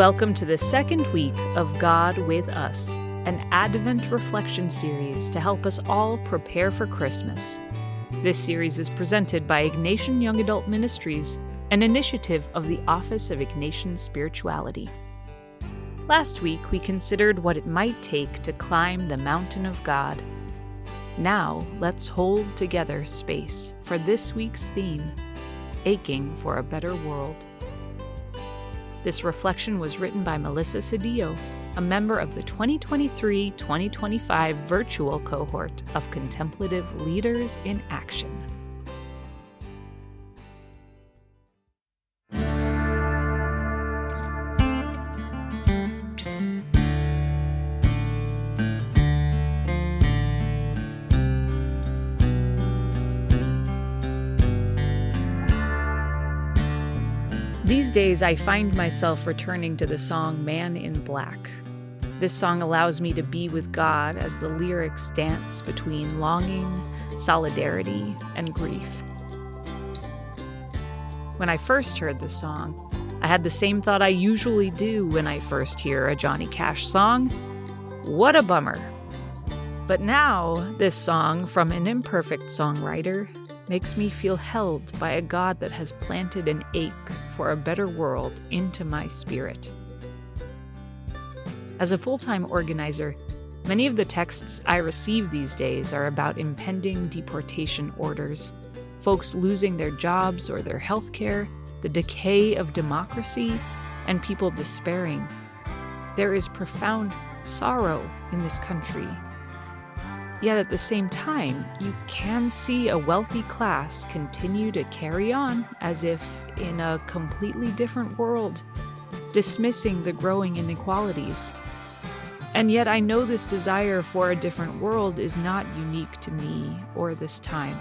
Welcome to the second week of God with Us, an Advent reflection series to help us all prepare for Christmas. This series is presented by Ignatian Young Adult Ministries, an initiative of the Office of Ignatian Spirituality. Last week, we considered what it might take to climb the mountain of God. Now, let's hold together space for this week's theme, Aching for a Better World. This reflection was written by Melissa Cedillo, a member of the 2023-2025 virtual cohort of Contemplative Leaders in Action. These days, I find myself returning to the song Man in Black. This song allows me to be with God as the lyrics dance between longing, solidarity, and grief. When I first heard this song, I had the same thought I usually do when I first hear a Johnny Cash song. What a bummer. But now, this song from an imperfect songwriter makes me feel held by a God that has planted an ache for a better world into my spirit. As a full-time organizer, many of the texts I receive these days are about impending deportation orders, folks losing their jobs or their health care, the decay of democracy, and people despairing. There is profound sorrow in this country. Yet at the same time, you can see a wealthy class continue to carry on as if in a completely different world, dismissing the growing inequalities. And yet I know this desire for a different world is not unique to me or this time.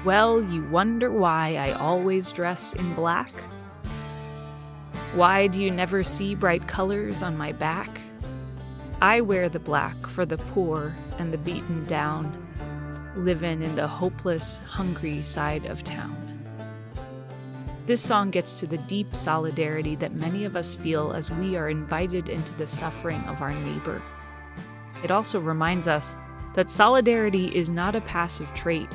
Well, you wonder why I always dress in black? Why do you never see bright colors on my back? I wear the black for the poor and the beaten down, living in the hopeless, hungry side of town. This song gets to the deep solidarity that many of us feel as we are invited into the suffering of our neighbor. It also reminds us that solidarity is not a passive trait,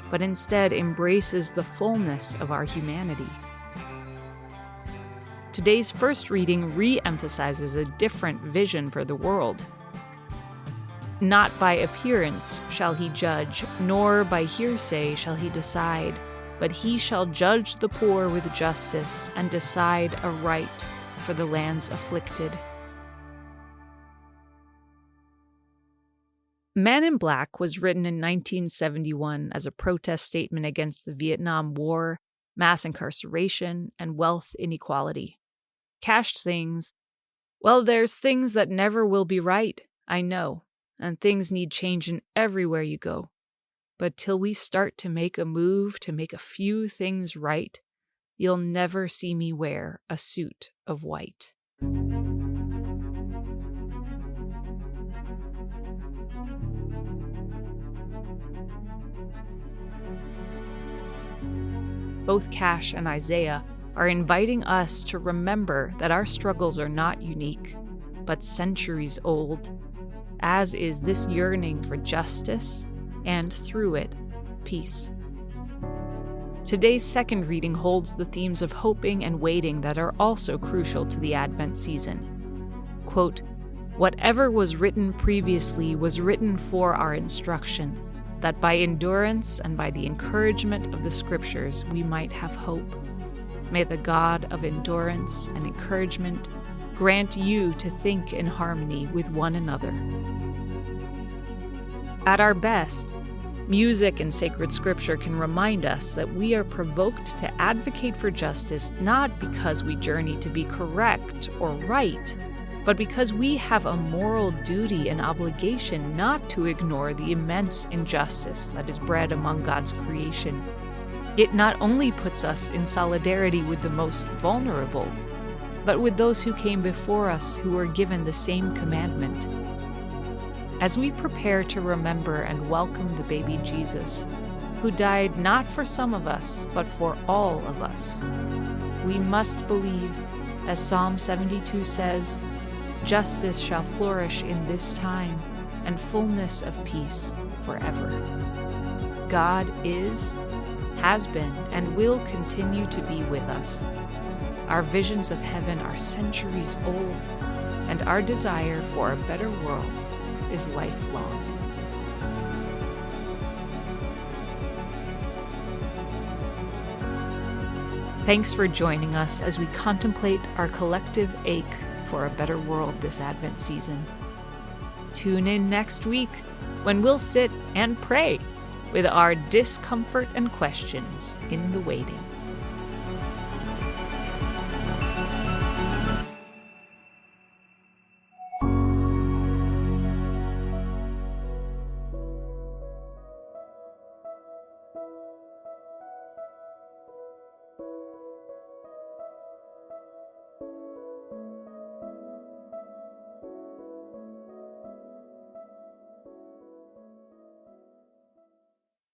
but instead embraces the fullness of our humanity. Today's first reading re-emphasizes a different vision for the world. Not by appearance shall he judge, nor by hearsay shall he decide, but he shall judge the poor with justice and decide aright for the land's afflicted. Man in Black was written in 1971 as a protest statement against the Vietnam War, mass incarceration, and wealth inequality. Cash sings, "Well, there's things that never will be right, I know, and things need changing everywhere you go. But till we start to make a move to make a few things right, you'll never see me wear a suit of white." Both Cash and Isaiah are inviting us to remember that our struggles are not unique, but centuries old, as is this yearning for justice and, through it, peace. Today's second reading holds the themes of hoping and waiting that are also crucial to the Advent season. Quote, "Whatever was written previously was written for our instruction, that by endurance and by the encouragement of the Scriptures we might have hope. May the God of endurance and encouragement grant you to think in harmony with one another." At our best, music and sacred scripture can remind us that we are provoked to advocate for justice not because we journey to be correct or right, but because we have a moral duty and obligation not to ignore the immense injustice that is bred among God's creation. It not only puts us in solidarity with the most vulnerable, but with those who came before us who were given the same commandment. As we prepare to remember and welcome the baby Jesus, who died not for some of us, but for all of us. We must believe, as Psalm 72 says, justice shall flourish in this time, and fullness of peace forever. God is, has been, and will continue to be with us. Our visions of heaven are centuries old, and our desire for a better world is lifelong. Thanks for joining us as we contemplate our collective ache for a better world this Advent season. Tune in next week when we'll sit and pray with our discomfort and questions in the waiting.